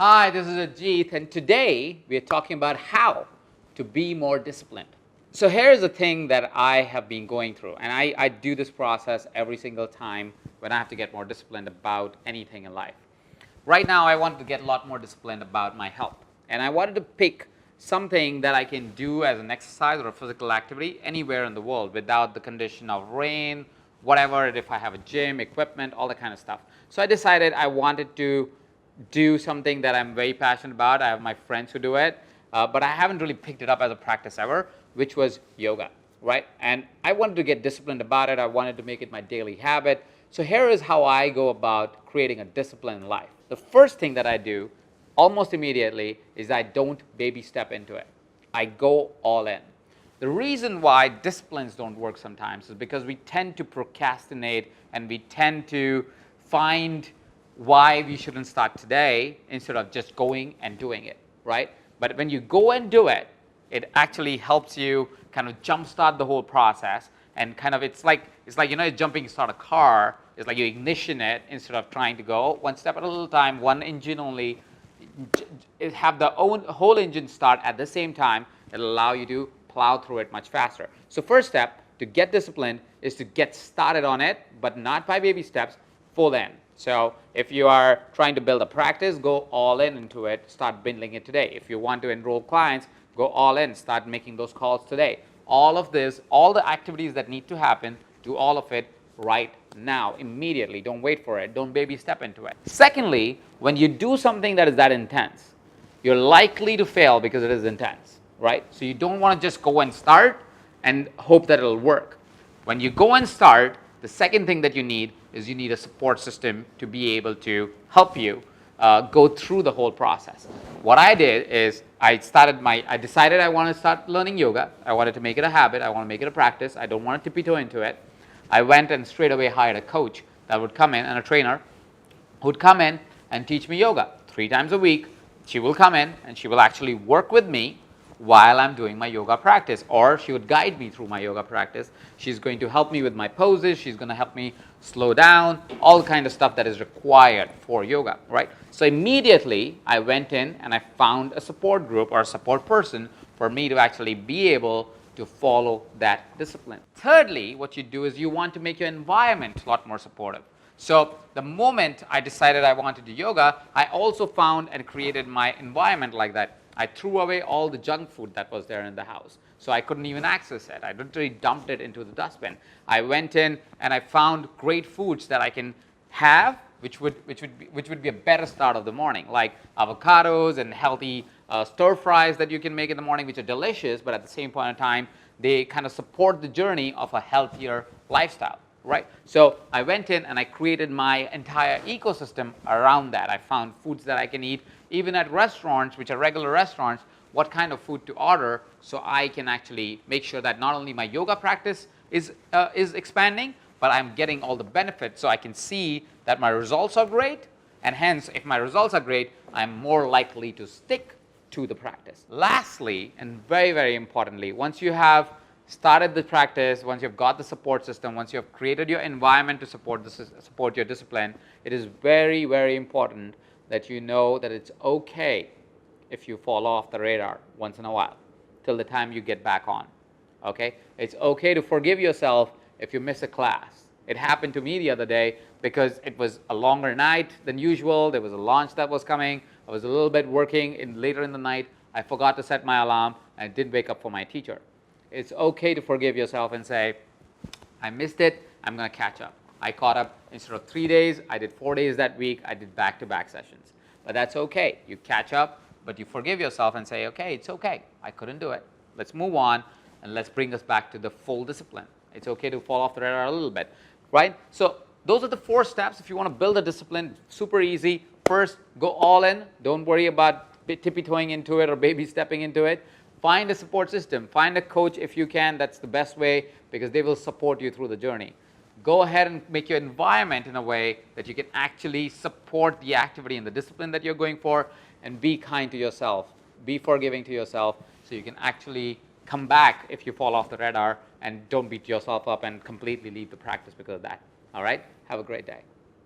Hi, this is Ajit, and today we are talking about how to be more disciplined. So here's the thing that I have been going through, and I do this process every single time when I have to get more disciplined about anything in life. Right now, I wanted to get a lot more disciplined about my health, and I wanted to pick something that I can do as an exercise or a physical activity anywhere in the world without the condition of rain, whatever, if I have a gym, equipment, all that kind of stuff. So I decided I wanted to do something that I'm very passionate about. I have my friends who do it, but I haven't really picked it up as a practice ever, which was yoga, right? And I wanted to get disciplined about it. I wanted to make it my daily habit. So here is how I go about creating a discipline in life. The first thing that I do almost immediately is I don't baby step into it. I go all in. The reason why disciplines don't work sometimes is because we tend to procrastinate and we tend to find why we shouldn't start today instead of just going and doing it, right? But when you go and do it, it actually helps you kind of jumpstart the whole process, and kind of it's like you're jumping start a car. It's like you ignition it instead of trying to go one step at a little time, one engine only. Have the whole engine start at the same time. It'll allow you to plow through it much faster. So first step to get disciplined is to get started on it, but not by baby steps, full in. So if you are trying to build a practice, go all in into it, start building it today. If you want to enroll clients, go all in, start making those calls today. All of this, all the activities that need to happen, do all of it right now, immediately. Don't wait for it. Don't baby step into it. Secondly, when you do something that is that intense, you're likely to fail because it is intense, right? So you don't want to just go and start and hope that it'll work. When you go and start, the second thing that you need is you need a support system to be able to help you go through the whole process. What I did is I decided I wanted to start learning yoga. I wanted to make it a habit. I want to make it a practice. I don't want to tippy-toe into it. I went and straight away hired a coach that would come in, and a trainer who would come in and teach me yoga 3 times a week. She will come in and she will actually work with me while I'm doing my yoga practice, or she would guide me through my yoga practice. She's going to help me with my poses. She's going to help me slow down, all the kind of stuff that is required for yoga, right? So immediately I went in and I found a support group or a support person for me to actually be able to follow that discipline. Thirdly, what you do is you want to make your environment a lot more supportive. So the moment I decided I wanted to do yoga, I also found and created my environment like that. I threw away all the junk food that was there in the house. So I couldn't even access it. I literally dumped it into the dustbin. I went in and I found great foods that I can have, which would be a better start of the morning, like avocados and healthy stir fries that you can make in the morning, which are delicious, but at the same point in time, they kind of support the journey of a healthier lifestyle, right? So I went in and I created my entire ecosystem around that. I found foods that I can eat, even at restaurants, which are regular restaurants, what kind of food to order, so I can actually make sure that not only my yoga practice is expanding, but I'm getting all the benefits, so I can see that my results are great, and hence, if my results are great, I'm more likely to stick to the practice. Lastly, and very, very importantly, once you have started the practice, once you've got the support system, once you have created your environment to support your discipline, it is very, very important that you know that it's okay if you fall off the radar once in a while, till the time you get back on, okay? It's okay to forgive yourself if you miss a class. It happened to me the other day because it was a longer night than usual. There was a launch that was coming. I was a little bit working later in the night. I forgot to set my alarm and I didn't wake up for my teacher. It's okay to forgive yourself and say, I missed it, I'm going to catch up. I caught up. Instead of 3 days, I did 4 days that week. I did back-to-back sessions. But that's okay. You catch up, but you forgive yourself and say, okay, it's okay. I couldn't do it. Let's move on, and let's bring us back to the full discipline. It's okay to fall off the radar a little bit, right? So those are the 4 steps. If you want to build a discipline, super easy. First, go all in. Don't worry about tippy-toeing into it or baby stepping into it. Find a support system. Find a coach if you can. That's the best way, because they will support you through the journey. Go ahead and make your environment in a way that you can actually support the activity and the discipline that you're going for, and be kind to yourself. Be forgiving to yourself, so you can actually come back if you fall off the radar, and don't beat yourself up and completely leave the practice because of that. All right? Have a great day.